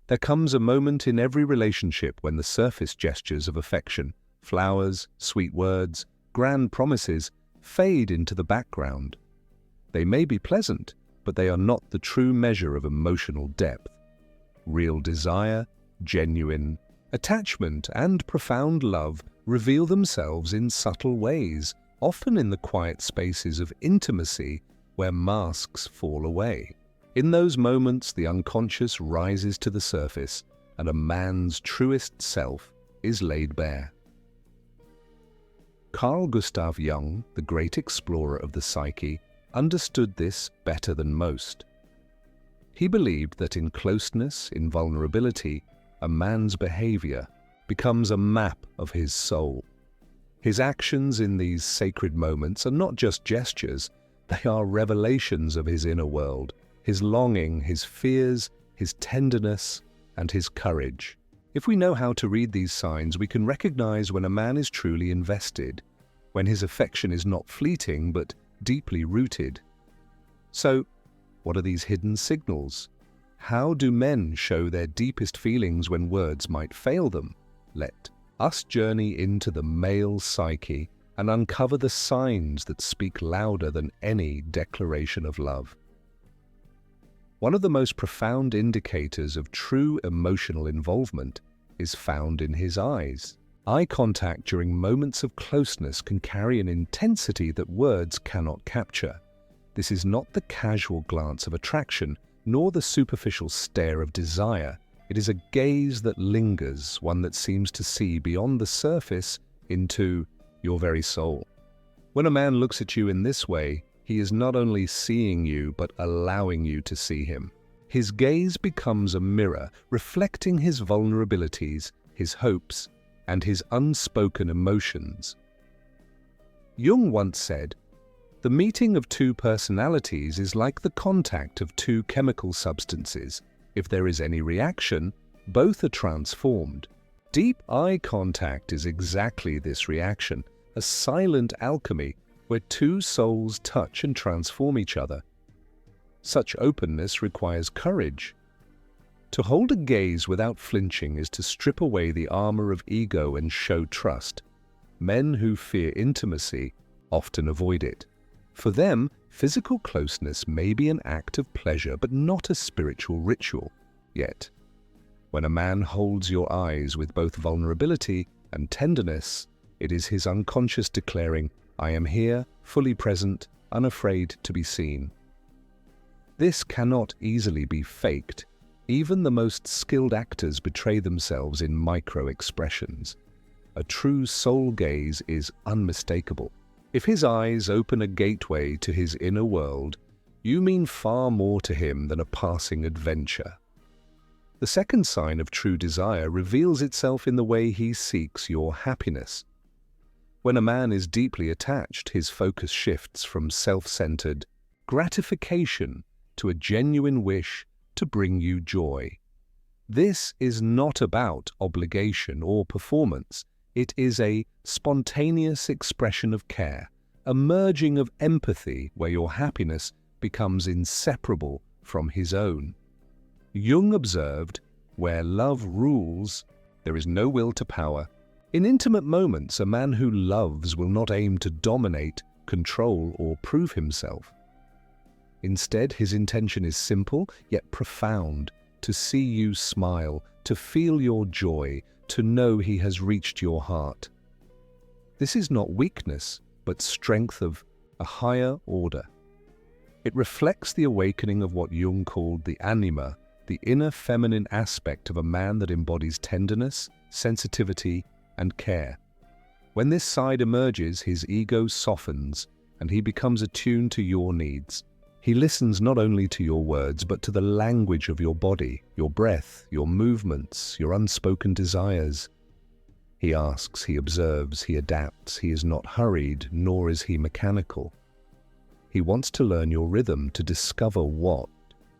There comes a moment in every relationship when the surface gestures of affection, flowers, sweet words, grand promises, fade into the background. They may be pleasant, but they are not the true measure of emotional depth. Real desire, genuine attachment, and profound love reveal themselves in subtle ways, often in the quiet spaces of intimacy where masks fall away. In those moments, the unconscious rises to the surface, and a man's truest self is laid bare. Carl Gustav Jung, the great explorer of the psyche, understood this better than most. He believed that in closeness, in vulnerability, a man's behavior becomes a map of his soul. His actions in these sacred moments are not just gestures, they are revelations of his inner world, his longing, his fears, his tenderness, and his courage. If we know how to read these signs, we can recognize when a man is truly invested, when his affection is not fleeting but deeply rooted. So, what are these hidden signals? How do men show their deepest feelings when words might fail them? Let us journey into the male psyche and uncover the signs that speak louder than any declaration of love. One of the most profound indicators of true emotional involvement is found in his eyes. Eye contact during moments of closeness can carry an intensity that words cannot capture. This is not the casual glance of attraction, nor the superficial stare of desire. It is a gaze that lingers, one that seems to see beyond the surface into your very soul. When a man looks at you in this way, he is not only seeing you, but allowing you to see him. His gaze becomes a mirror, reflecting his vulnerabilities, his hopes, and his unspoken emotions. Jung once said, "The meeting of two personalities is like the contact of two chemical substances. If there is any reaction, both are transformed." Deep eye contact is exactly this reaction, a silent alchemy where two souls touch and transform each other. Such openness requires courage. To hold a gaze without flinching is to strip away the armor of ego and show trust. Men who fear intimacy often avoid it. For them, physical closeness may be an act of pleasure, but not a spiritual ritual. Yet, when a man holds your eyes with both vulnerability and tenderness, it is his unconscious declaring, "I am here, fully present, unafraid to be seen." This cannot easily be faked. Even the most skilled actors betray themselves in micro-expressions. A true soul gaze is unmistakable. If his eyes open a gateway to his inner world, you mean far more to him than a passing adventure. The second sign of true desire reveals itself in the way he seeks your happiness. When a man is deeply attached, his focus shifts from self-centered gratification to a genuine wish to bring you joy. This is not about obligation or performance. It is a spontaneous expression of care, a merging of empathy where your happiness becomes inseparable from his own. Jung observed, "Where love rules, there is no will to power." In intimate moments, a man who loves will not aim to dominate, control, or prove himself. Instead, his intention is simple yet profound: to see you smile, to feel your joy, to know he has reached your heart. This is not weakness, but strength of a higher order. It reflects the awakening of what Jung called the anima, the inner feminine aspect of a man that embodies tenderness, sensitivity, and care. When this side emerges, his ego softens, and he becomes attuned to your needs. He listens not only to your words, but to the language of your body, your breath, your movements, your unspoken desires. He asks, he observes, he adapts. He is not hurried, nor is he mechanical. He wants to learn your rhythm, to discover what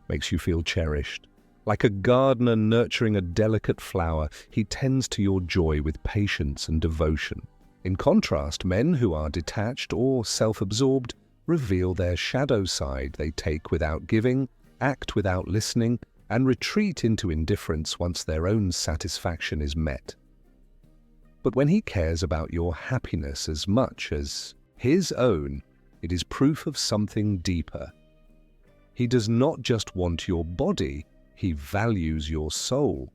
makes you feel cherished. Like a gardener nurturing a delicate flower, he tends to your joy with patience and devotion. In contrast, men who are detached or self-absorbed reveal their shadow side. They take without giving, act without listening, and retreat into indifference once their own satisfaction is met. But when he cares about your happiness as much as his own, it is proof of something deeper. He does not just want your body, he values your soul.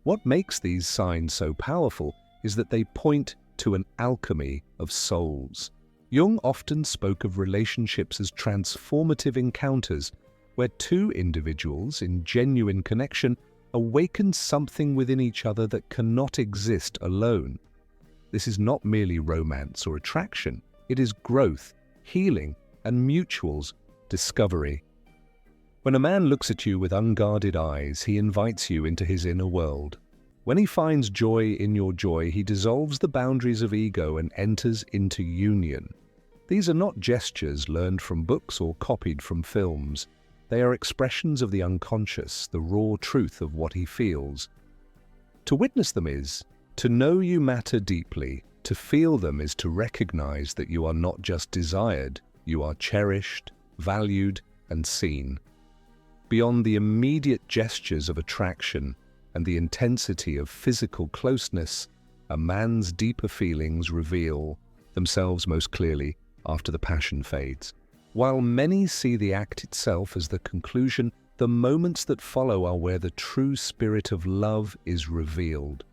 What makes these signs so powerful is that they point to an alchemy of souls. Jung often spoke of relationships as transformative encounters where two individuals in genuine connection awaken something within each other that cannot exist alone. This is not merely romance or attraction. It is growth, healing, and mutual discovery. When a man looks at you with unguarded eyes, he invites you into his inner world. When he finds joy in your joy, he dissolves the boundaries of ego and enters into union. These are not gestures learned from books or copied from films. They are expressions of the unconscious, the raw truth of what he feels. To witness them is to know you matter deeply. To feel them is to recognize that you are not just desired, you are cherished, valued, and seen. Beyond the immediate gestures of attraction and the intensity of physical closeness, a man's deeper feelings reveal themselves most clearly after the passion fades. While many see the act itself as the conclusion, the moments that follow are where the true spirit of love is revealed.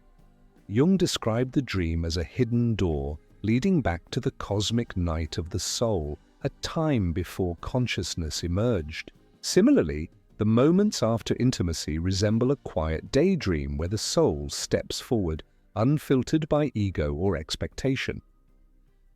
Jung described the dream as a hidden door leading back to the cosmic night of the soul, a time before consciousness emerged. Similarly, the moments after intimacy resemble a quiet daydream where the soul steps forward, unfiltered by ego or expectation.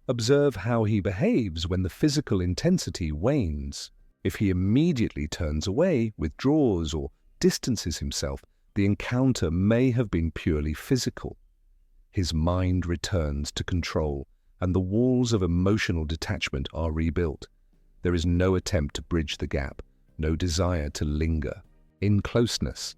Observe how he behaves when the physical intensity wanes. If he immediately turns away, withdraws, or distances himself, the encounter may have been purely physical. His mind returns to control, and the walls of emotional detachment are rebuilt. There is no attempt to bridge the gap, no desire to linger in closeness.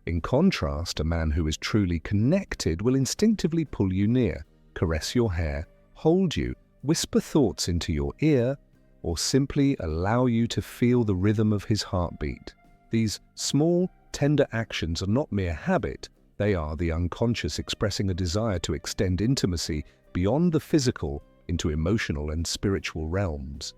In contrast, a man who is truly connected will instinctively pull you near, caress your hair, hold you, whisper thoughts into your ear, or simply allow you to feel the rhythm of his heartbeat. These small, tender actions are not mere habit, they are the unconscious expressing a desire to extend intimacy beyond the physical into emotional and spiritual realms.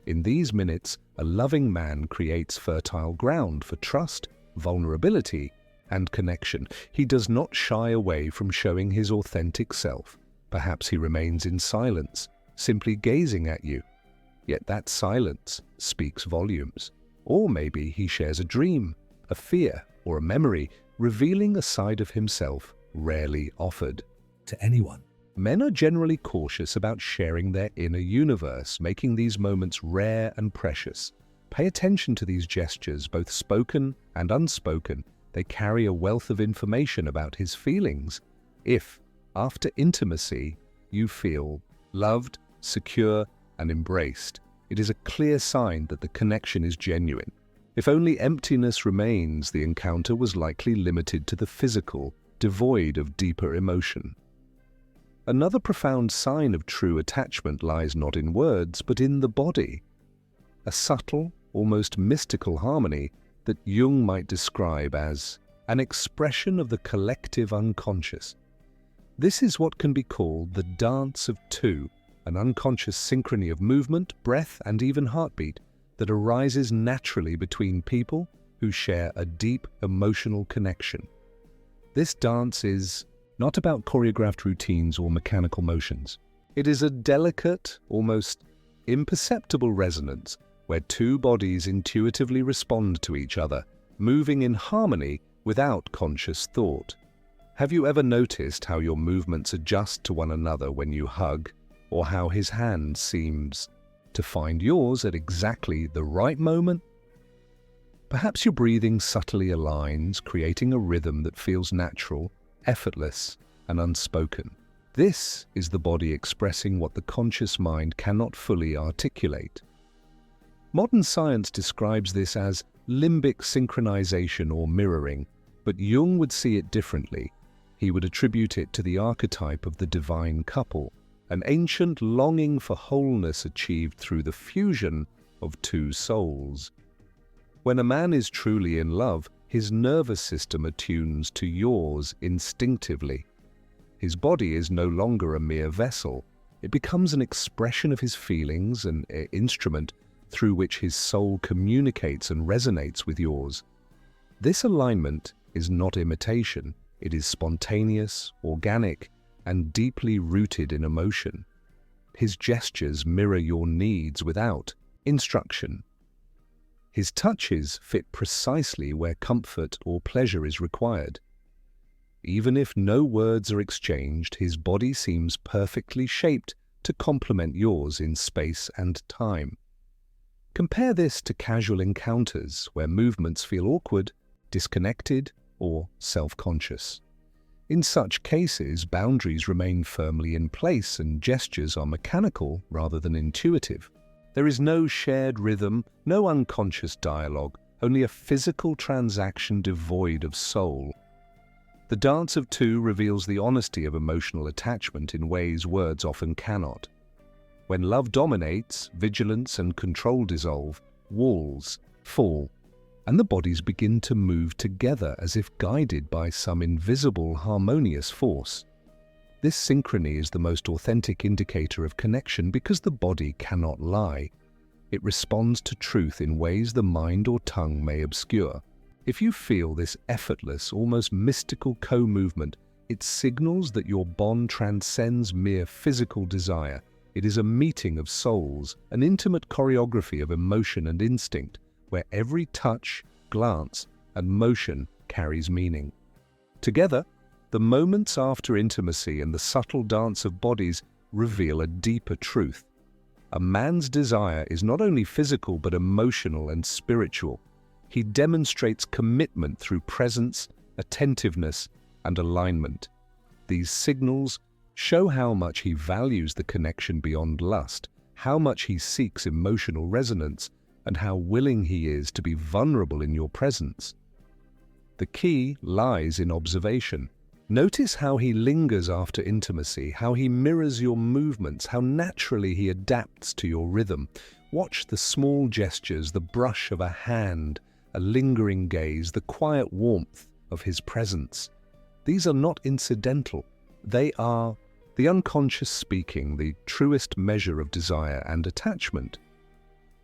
In these minutes, a loving man creates fertile ground for trust, vulnerability, and connection. He does not shy away from showing his authentic self. Perhaps he remains in silence, simply gazing at you. Yet that silence speaks volumes. Or maybe he shares a dream, a fear, or a memory, revealing a side of himself rarely offered to anyone. Men are generally cautious about sharing their inner universe, making these moments rare and precious. Pay attention to these gestures, both spoken and unspoken. They carry a wealth of information about his feelings. If, after intimacy, you feel loved, secure, and embraced, it is a clear sign that the connection is genuine. If only emptiness remains, the encounter was likely limited to the physical, devoid of deeper emotion. Another profound sign of true attachment lies not in words, but in the body. A subtle, almost mystical harmony that Jung might describe as an expression of the collective unconscious. This is what can be called the dance of two, an unconscious synchrony of movement, breath, and even heartbeat that arises naturally between people who share a deep emotional connection. This dance is not about choreographed routines or mechanical motions. It is a delicate, almost imperceptible resonance where two bodies intuitively respond to each other, moving in harmony without conscious thought. Have you ever noticed how your movements adjust to one another when you hug, or how his hand seems to find yours at exactly the right moment? Perhaps your breathing subtly aligns, creating a rhythm that feels natural, effortless, and unspoken. This is the body expressing what the conscious mind cannot fully articulate. Modern science describes this as limbic synchronization or mirroring, but Jung would see it differently. He would attribute it to the archetype of the divine couple, an ancient longing for wholeness achieved through the fusion of two souls. When a man is truly in love, his nervous system attunes to yours instinctively. His body is no longer a mere vessel. It becomes an expression of his feelings, an instrument through which his soul communicates and resonates with yours. This alignment is not imitation. It is spontaneous, organic, and deeply rooted in emotion. His gestures mirror your needs without instruction. His touches fit precisely where comfort or pleasure is required. Even if no words are exchanged, his body seems perfectly shaped to complement yours in space and time. Compare this to casual encounters where movements feel awkward, disconnected, or self-conscious. In such cases, boundaries remain firmly in place and gestures are mechanical rather than intuitive. There is no shared rhythm, no unconscious dialogue, only a physical transaction devoid of soul. The dance of two reveals the honesty of emotional attachment in ways words often cannot. When love dominates, vigilance and control dissolve, walls fall, and the bodies begin to move together as if guided by some invisible, harmonious force. This synchrony is the most authentic indicator of connection because the body cannot lie. It responds to truth in ways the mind or tongue may obscure. If you feel this effortless, almost mystical co-movement, it signals that your bond transcends mere physical desire. It is a meeting of souls, an intimate choreography of emotion and instinct, where every touch, glance, and motion carries meaning. Together, the moments after intimacy and the subtle dance of bodies reveal a deeper truth. A man's desire is not only physical but emotional and spiritual. He demonstrates commitment through presence, attentiveness, and alignment. These signals show how much he values the connection beyond lust, how much he seeks emotional resonance, and how willing he is to be vulnerable in your presence. The key lies in observation. Notice how he lingers after intimacy, how he mirrors your movements, how naturally he adapts to your rhythm. Watch the small gestures, the brush of a hand, a lingering gaze, the quiet warmth of his presence. These are not incidental. They are the unconscious speaking, the truest measure of desire and attachment.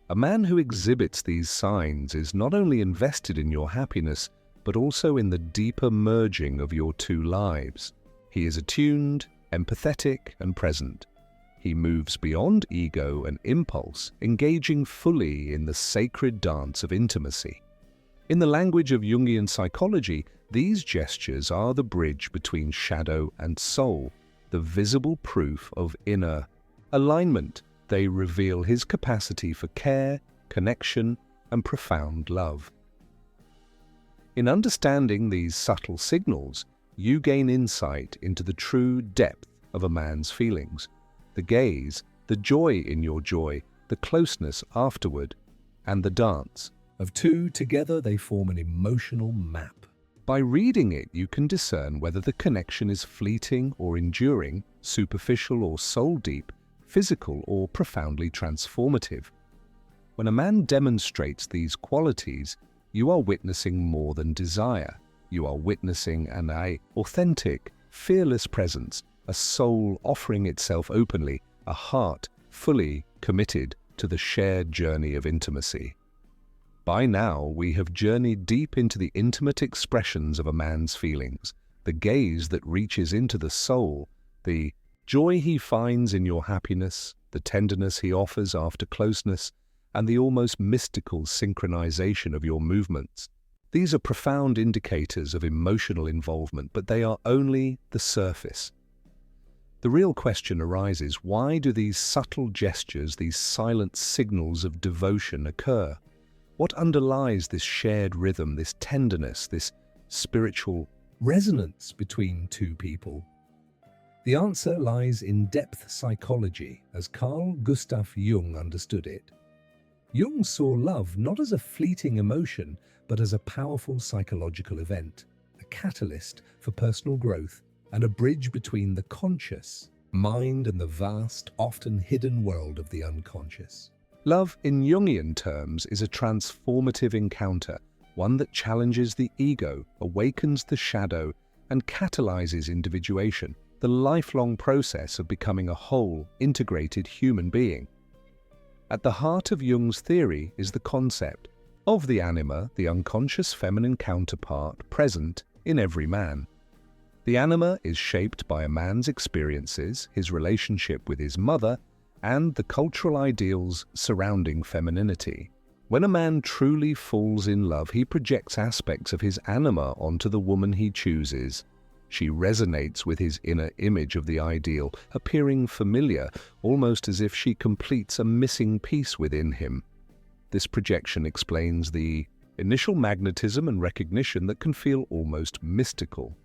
A man who exhibits these signs is not only invested in your happiness, but also in the deeper merging of your two lives. He is attuned, empathetic, and present. He moves beyond ego and impulse, engaging fully in the sacred dance of intimacy. In the language of Jungian psychology, these gestures are the bridge between shadow and soul, the visible proof of inner alignment. They reveal his capacity for care, connection, and profound love. In understanding these subtle signals, you gain insight into the true depth of a man's feelings. The gaze, the joy in your joy, the closeness afterward, and the dance. Of two together, they form an emotional map. By reading it, you can discern whether the connection is fleeting or enduring, superficial or soul-deep, physical or profoundly transformative. When a man demonstrates these qualities, you are witnessing more than desire. You are witnessing an authentic, fearless presence, a soul offering itself openly, a heart fully committed to the shared journey of intimacy. By now, we have journeyed deep into the intimate expressions of a man's feelings, the gaze that reaches into the soul, the joy he finds in your happiness, the tenderness he offers after closeness, and the almost mystical synchronization of your movements. These are profound indicators of emotional involvement, but they are only the surface. The real question arises, why do these subtle gestures, these silent signals of devotion occur? What underlies this shared rhythm, this tenderness, this spiritual resonance between two people? The answer lies in depth psychology, as Gustav Jung understood it. Jung saw love not as a fleeting emotion, but as a powerful psychological event, a catalyst for personal growth, and a bridge between the conscious mind and the vast, often hidden world of the unconscious. Love, in Jungian terms, is a transformative encounter, one that challenges the ego, awakens the shadow, and catalyzes individuation, the lifelong process of becoming a whole, integrated human being. At the heart of Jung's theory is the concept of the anima, the unconscious feminine counterpart present in every man. The anima is shaped by a man's experiences, his relationship with his mother, and the cultural ideals surrounding femininity. When a man truly falls in love, he projects aspects of his anima onto the woman he chooses. She resonates with his inner image of the ideal, appearing familiar, almost as if she completes a missing piece within him. This projection explains the initial magnetism and recognition that can feel almost mystical.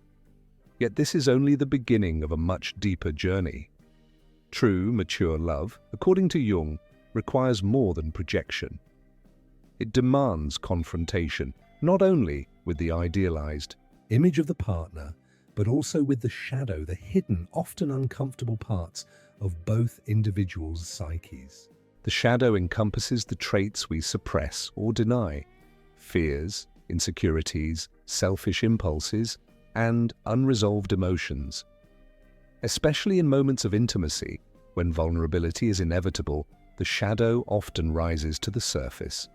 Yet this is only the beginning of a much deeper journey. True, mature love, according to Jung, requires more than projection. It demands confrontation, not only with the idealized image of the partner, but also with the shadow, the hidden, often uncomfortable parts of both individuals' psyches. The shadow encompasses the traits we suppress or deny: fears, insecurities, selfish impulses, and unresolved emotions. Especially in moments of intimacy, when vulnerability is inevitable, the shadow often rises to the surface.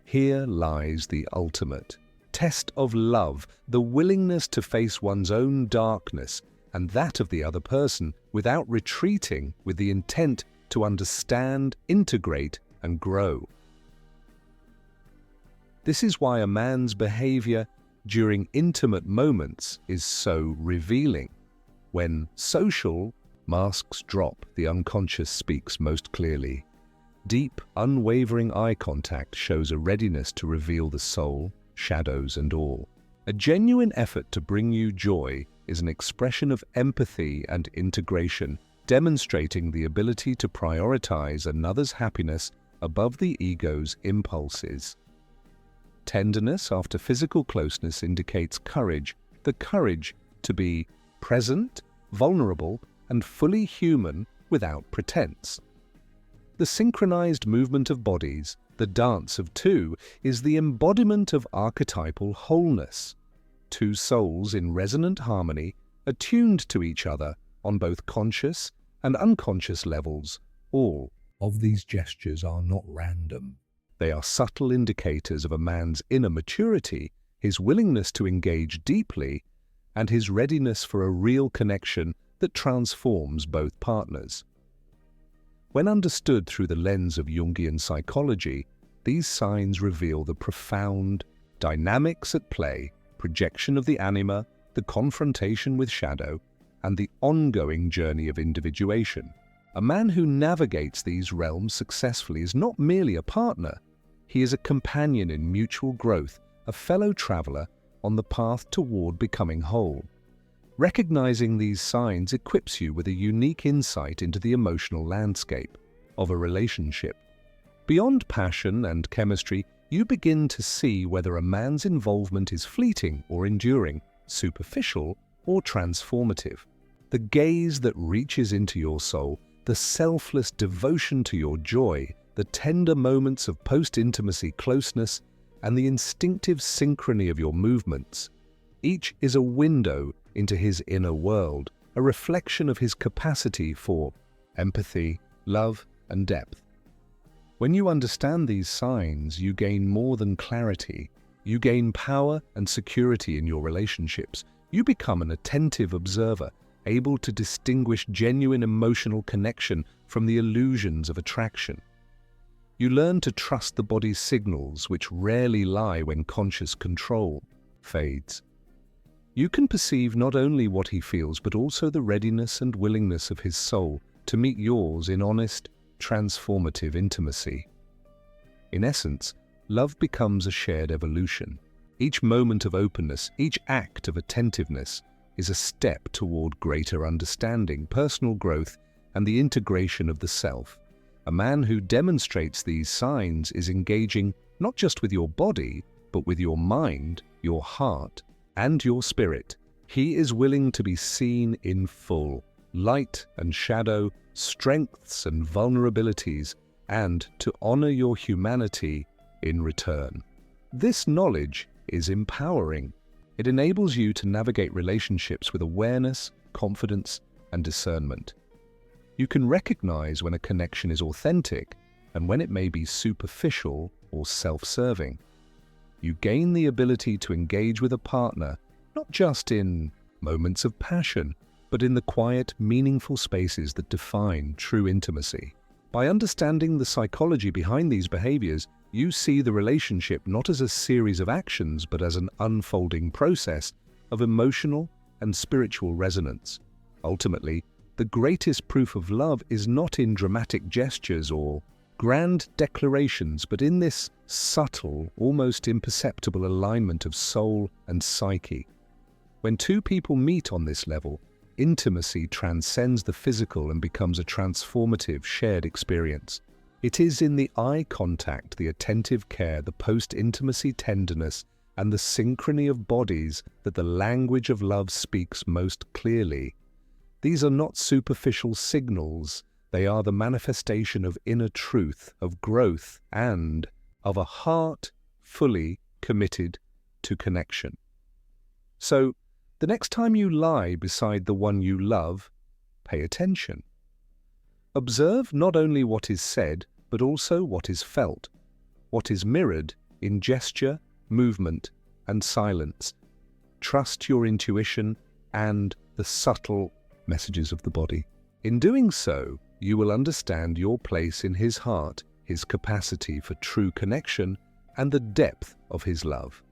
Here lies the ultimate test of love, the willingness to face one's own darkness and that of the other person without retreating, with the intent to understand, integrate, and grow. This is why a man's behavior during intimate moments is so revealing. When social masks drop, the unconscious speaks most clearly. Deep, unwavering eye contact shows a readiness to reveal the soul, shadows, and all. A genuine effort to bring you joy is an expression of empathy and integration, demonstrating the ability to prioritize another's happiness above the ego's impulses. Tenderness after physical closeness indicates courage, the courage to be present, vulnerable, and fully human without pretense. The synchronized movement of bodies, the dance of two, is the embodiment of archetypal wholeness. Two souls in resonant harmony, attuned to each other on both conscious and unconscious levels. All of these gestures are not random. They are subtle indicators of a man's inner maturity, his willingness to engage deeply, and his readiness for a real connection that transforms both partners. When understood through the lens of Jungian psychology, these signs reveal the profound dynamics at play: projection of the anima, the confrontation with shadow, and the ongoing journey of individuation. A man who navigates these realms successfully is not merely a partner. He is a companion in mutual growth, a fellow traveler on the path toward becoming whole. Recognizing these signs equips you with a unique insight into the emotional landscape of a relationship. Beyond passion and chemistry, you begin to see whether a man's involvement is fleeting or enduring, superficial or transformative. The gaze that reaches into your soul, the selfless devotion to your joy, the tender moments of post-intimacy closeness, and the instinctive synchrony of your movements. Each is a window into his inner world, a reflection of his capacity for empathy, love, and depth. When you understand these signs, you gain more than clarity. You gain power and security in your relationships. You become an attentive observer, able to distinguish genuine emotional connection from the illusions of attraction. You learn to trust the body's signals, which rarely lie when conscious control fades. You can perceive not only what he feels, but also the readiness and willingness of his soul to meet yours in honest, transformative intimacy. In essence, love becomes a shared evolution. Each moment of openness, each act of attentiveness is a step toward greater understanding, personal growth, and the integration of the self. A man who demonstrates these signs is engaging not just with your body, but with your mind, your heart, and your spirit. He is willing to be seen in full, light and shadow, strengths and vulnerabilities, and to honor your humanity in return. This knowledge is empowering. It enables you to navigate relationships with awareness, confidence, and discernment. You can recognize when a connection is authentic and when it may be superficial or self-serving. You gain the ability to engage with a partner not just in moments of passion, but in the quiet, meaningful spaces that define true intimacy. By understanding the psychology behind these behaviors, you see the relationship not as a series of actions, but as an unfolding process of emotional and spiritual resonance. Ultimately, the greatest proof of love is not in dramatic gestures or grand declarations, but in this subtle, almost imperceptible alignment of soul and psyche. When two people meet on this level, intimacy transcends the physical and becomes a transformative shared experience. It is in the eye contact, the attentive care, the post-intimacy tenderness, and the synchrony of bodies that the language of love speaks most clearly. These are not superficial signals. They are the manifestation of inner truth, of growth, and of a heart fully committed to connection. So, the next time you lie beside the one you love, pay attention. Observe not only what is said, but also what is felt, what is mirrored in gesture, movement, and silence. Trust your intuition and the subtle messages of the body. In doing so, you will understand your place in his heart, his capacity for true connection, and the depth of his love.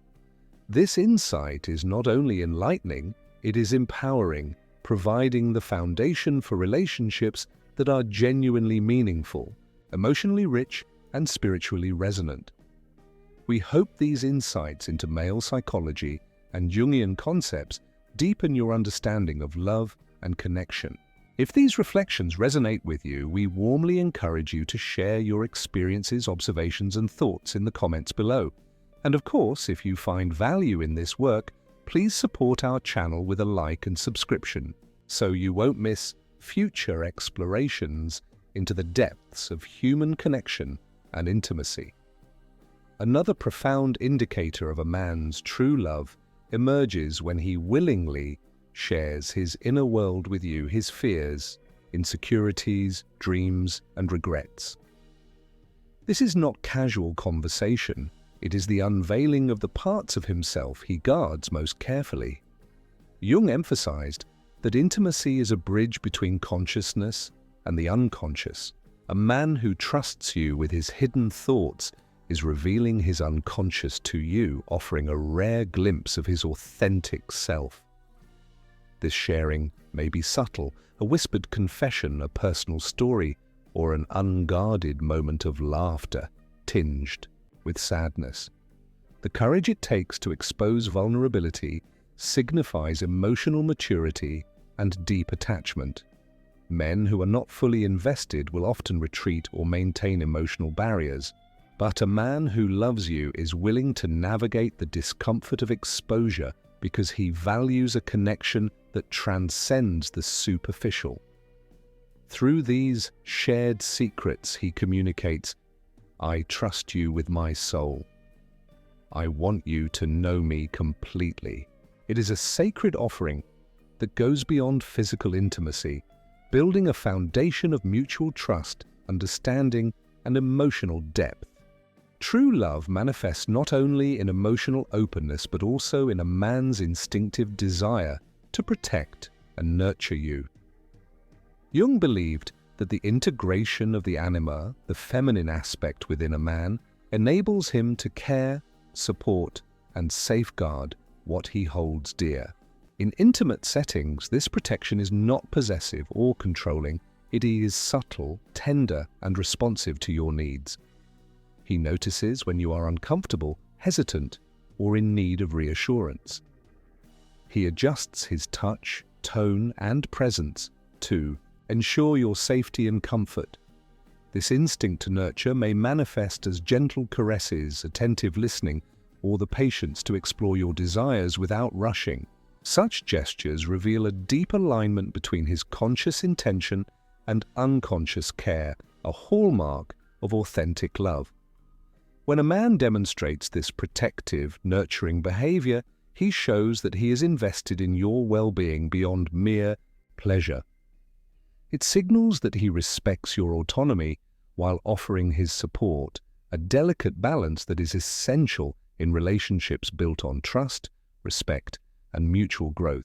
This insight is not only enlightening, it is empowering, providing the foundation for relationships that are genuinely meaningful, emotionally rich, and spiritually resonant. We hope these insights into male psychology and Jungian concepts deepen your understanding of love and connection. If these reflections resonate with you, we warmly encourage you to share your experiences, observations, and thoughts in the comments below. And of course, if you find value in this work, please support our channel with a like and subscription, so you won't miss future explorations into the depths of human connection and intimacy. Another profound indicator of a man's true love emerges when he willingly shares his inner world with you, his fears, insecurities, dreams, and regrets. This is not casual conversation. It is the unveiling of the parts of himself he guards most carefully. Jung emphasized that intimacy is a bridge between consciousness and the unconscious. A man who trusts you with his hidden thoughts is revealing his unconscious to you, offering a rare glimpse of his authentic self. This sharing may be subtle, a whispered confession, a personal story, or an unguarded moment of laughter, tinged with sadness. The courage it takes to expose vulnerability signifies emotional maturity and deep attachment. Men who are not fully invested will often retreat or maintain emotional barriers, but a man who loves you is willing to navigate the discomfort of exposure because he values a connection that transcends the superficial. Through these shared secrets, he communicates, "I trust you with my soul. I want you to know me completely." It is a sacred offering that goes beyond physical intimacy, building a foundation of mutual trust, understanding, and emotional depth. True love manifests not only in emotional openness, but also in a man's instinctive desire to protect and nurture you. Jung believed that the integration of the anima, the feminine aspect within a man, enables him to care, support, and safeguard what he holds dear. In intimate settings, this protection is not possessive or controlling. It is subtle, tender, and responsive to your needs. He notices when you are uncomfortable, hesitant, or in need of reassurance. He adjusts his touch, tone, and presence to ensure your safety and comfort. This instinct to nurture may manifest as gentle caresses, attentive listening, or the patience to explore your desires without rushing. Such gestures reveal a deep alignment between his conscious intention and unconscious care, a hallmark of authentic love. When a man demonstrates this protective, nurturing behavior, he shows that he is invested in your well-being beyond mere pleasure. It signals that he respects your autonomy while offering his support, a delicate balance that is essential in relationships built on trust, respect, and mutual growth.